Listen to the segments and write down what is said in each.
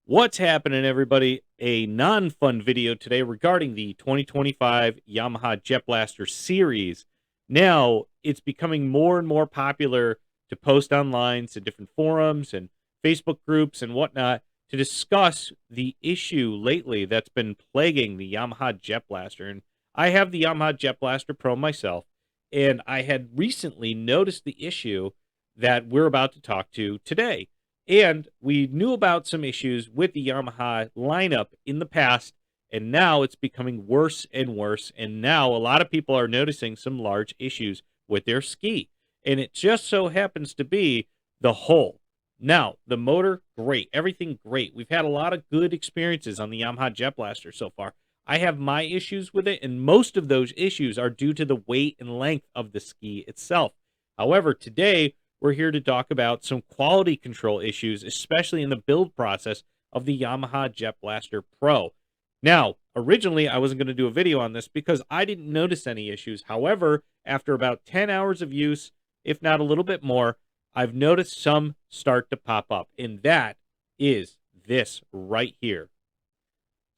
What's happening, everybody? A non-fun video today regarding the 2025 Yamaha JetBlaster series. Now, it's becoming more and more popular to post online to different forums and Facebook groups and whatnot to discuss the issue lately that's been plaguing the Yamaha JetBlaster. And I have the Yamaha JetBlaster Pro myself, and I had recently noticed the issue that we're about to talk to today. And we knew about some issues with the Yamaha lineup in the past, and now it's becoming worse and worse. And now a lot of people are noticing some large issues with their ski. And it just so happens to be the hull. Now, the motor, great. Everything great. We've had a lot of good experiences on the Yamaha JetBlaster so far. I have my issues with it, and most of those issues are due to the weight and length of the ski itself. However, today we're here to talk about some quality control issues, especially in the build process of the Yamaha JetBlaster Pro. Now, originally, I wasn't going to do a video on this because I didn't notice any issues. However, after about 10 hours of use, if not a little bit more, I've noticed some start to pop up, and that is this right here.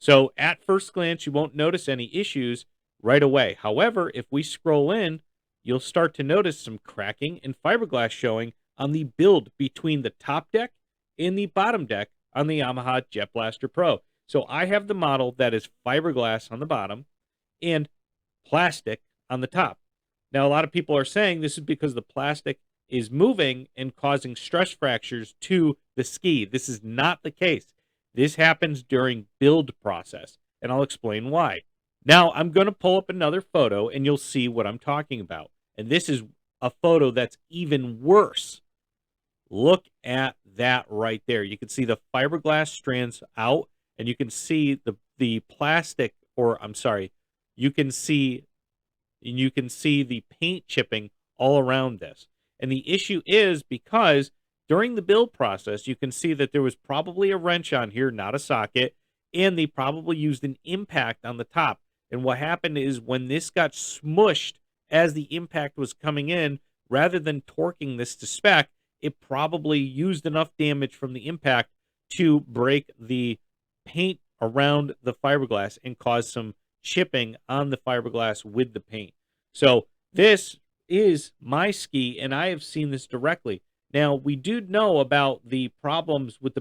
So at first glance, you won't notice any issues right away. However, if we scroll in, you'll start to notice some cracking and fiberglass showing on the build between the top deck and the bottom deck on the Yamaha JetBlaster Pro. So I have the model that is fiberglass on the bottom and plastic on the top. Now, a lot of people are saying this is because the plastic is moving and causing stress fractures to the ski. This is not the case. This happens during build process, and I'll explain why. Now, I'm going to pull up another photo, and you'll see what I'm talking about. And this is a photo that's even worse. Look at that right there. You can see the fiberglass strands out, and you can see the plastic, or I'm sorry, you can see the paint chipping all around this. And the issue is because during the build process, you can see that there was probably a wrench on here, not a socket, and they probably used an impact on the top. And what happened is when this got smushed as the impact was coming in, rather than torquing this to spec, it probably used enough damage from the impact to break the paint around the fiberglass and cause some chipping on the fiberglass with the paint. So this is my ski, and I have seen this directly. Now, we do know about the problems with the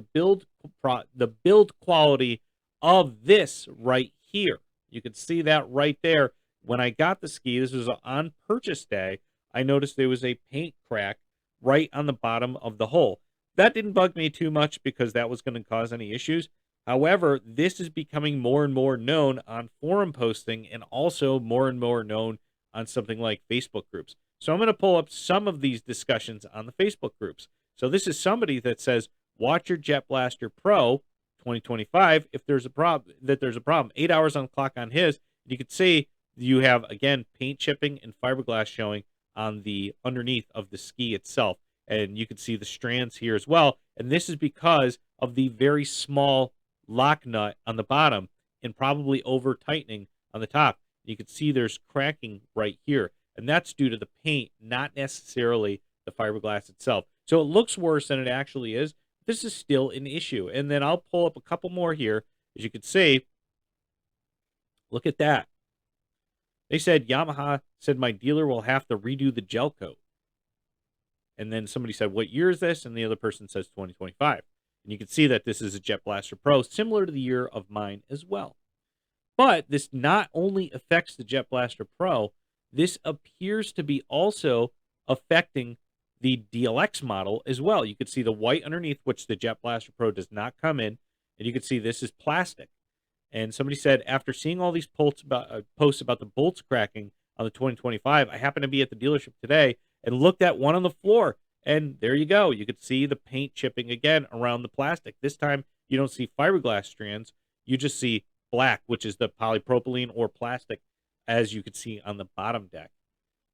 build quality of this right here. You can see that right there. When I got the ski, this was on purchase day, I noticed there was a paint crack right on the bottom of the hull. That didn't bug me too much because that was going to cause any issues. However, this is becoming more and more known on forum posting and also more and more known on something like Facebook groups. So I'm going to pull up some of these discussions on the Facebook groups. So this is somebody that says, watch your JetBlaster Pro 2025 if there's a problem, 8 hours on clock on his. You can see you have, again, paint chipping and fiberglass showing on the underneath of the ski itself. And you can see the strands here as well. And this is because of the very small lock nut on the bottom and probably over tightening on the top. You can see there's cracking right here. And that's due to the paint, not necessarily the fiberglass itself. So it looks worse than it actually is. This is still an issue. And then I'll pull up a couple more here. As you can see, look at that. They said, Yamaha said my dealer will have to redo the gel coat. And then somebody said, what year is this? And the other person says 2025. And you can see that this is a JetBlaster Pro, similar to the year of mine as well. But this not only affects the JetBlaster Pro, this appears to be also affecting the DLX model as well. You can see the white underneath, which the JetBlaster Pro does not come in. And you can see this is plastic. And somebody said, after seeing all these posts about the bolts cracking on the 2025, I happened to be at the dealership today and looked at one on the floor. And there you go. You could see the paint chipping again around the plastic. This time, you don't see fiberglass strands. You just see black, which is the polypropylene or plastic, as you can see on the bottom deck.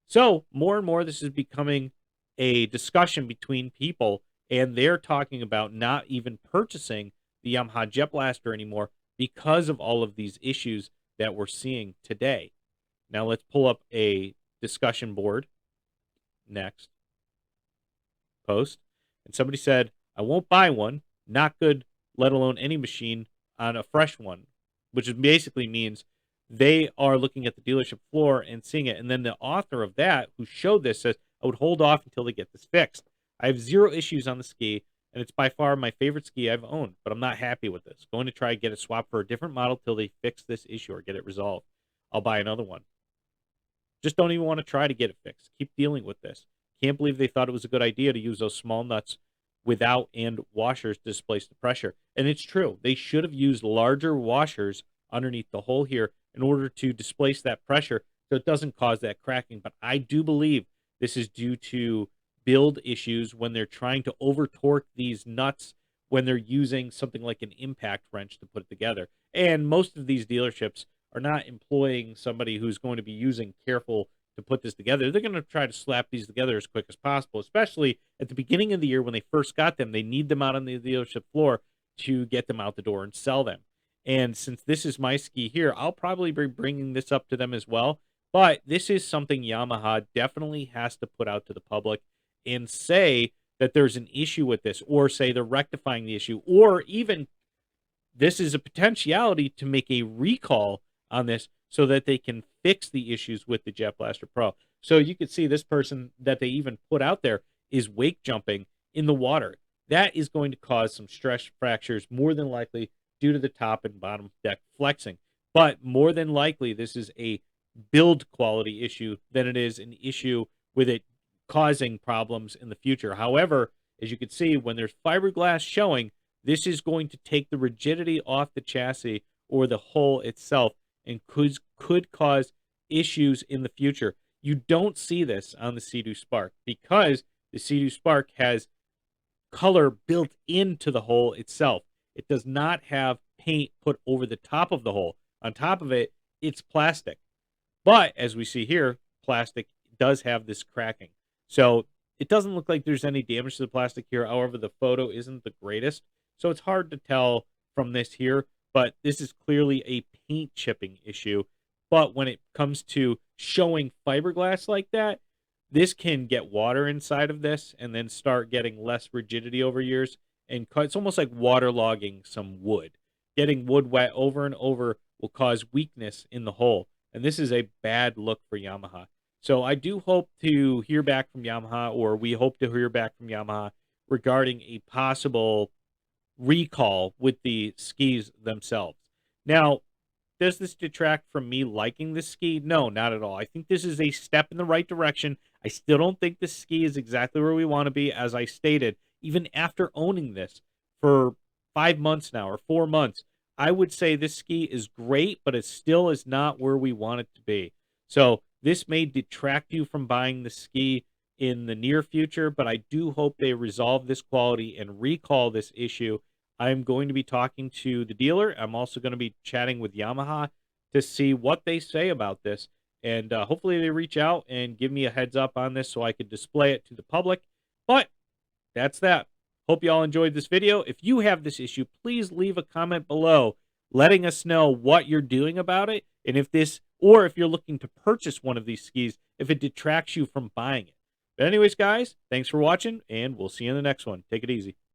So more and more, this is becoming a discussion between people, and they're talking about not even purchasing the Yamaha JetBlaster anymore because of all of these issues that we're seeing today. Now let's pull up a discussion board. Next post. And somebody said, I won't buy one. Not good let alone any machine on a fresh one, which basically means they are looking at the dealership floor and seeing it. And then the author of that, who showed this, says, I would hold off until they get this fixed. I have zero issues on the ski, and it's by far my favorite ski I've owned, but I'm not happy with this. Going to try to get it swapped for a different model till they fix this issue or get it resolved. I'll buy another one. Just don't even want to try to get it fixed. Keep dealing with this. Can't believe they thought it was a good idea to use those small nuts without and washers to displace the pressure. And it's true. They should have used larger washers underneath the hole here in order to displace that pressure so it doesn't cause that cracking. But I do believe this is due to build issues when they're trying to over torque these nuts when they're using something like an impact wrench to put it together. And most of these dealerships are not employing somebody who's going to be using careful to put this together. They're going to try to slap these together as quick as possible, especially at the beginning of the year when they first got them. They need them out on the dealership floor to get them out the door and sell them. And since this is my ski here, I'll probably be bringing this up to them as well. But this is something Yamaha definitely has to put out to the public and say that there's an issue with this, or say they're rectifying the issue, or even this is a potentiality to make a recall on this so that they can fix the issues with the JetBlaster Pro. So you could see this person that they even put out there is wake jumping in the water. That is going to cause some stress fractures, more than likely due to the top and bottom deck flexing. But more than likely, this is a build quality issue than it is an issue with it causing problems in the future. However, as you can see, when there's fiberglass showing, this is going to take the rigidity off the chassis or the hull itself and could cause issues in the future. You don't see this on the Sea-Doo Spark because the Sea-Doo Spark has color built into the hull itself. It does not have paint put over the top of the hull. On top of it, it's plastic. But as we see here, plastic does have this cracking. So it doesn't look like there's any damage to the plastic here. However, the photo isn't the greatest. So it's hard to tell from this here, but this is clearly a paint chipping issue. But when it comes to showing fiberglass like that, this can get water inside of this and then start getting less rigidity over years. And it's almost like waterlogging some wood. Getting wood wet over and over will cause weakness in the hull. And this is a bad look for Yamaha. So I do hope to hear back from Yamaha, or we hope to hear back from Yamaha regarding a possible recall with the skis themselves. Now, does this detract from me liking this ski? No, not at all. I think this is a step in the right direction. I still don't think this ski is exactly where we want to be, as I stated. Even after owning this for 5 months now, or 4 months, I would say this ski is great, but it still is not where we want it to be. So this may detract you from buying the ski in the near future, but I do hope they resolve this quality and recall this issue. I'm going to be talking to the dealer. I'm also going to be chatting with Yamaha to see what they say about this. And hopefully they reach out and give me a heads up on this so I could display it to the public. But that's that. Hope you all enjoyed this video. If you have this issue, please leave a comment below letting us know what you're doing about it. And if this, or if you're looking to purchase one of these skis, if it detracts you from buying it. But anyways, guys, thanks for watching, and we'll see you in the next one. Take it easy.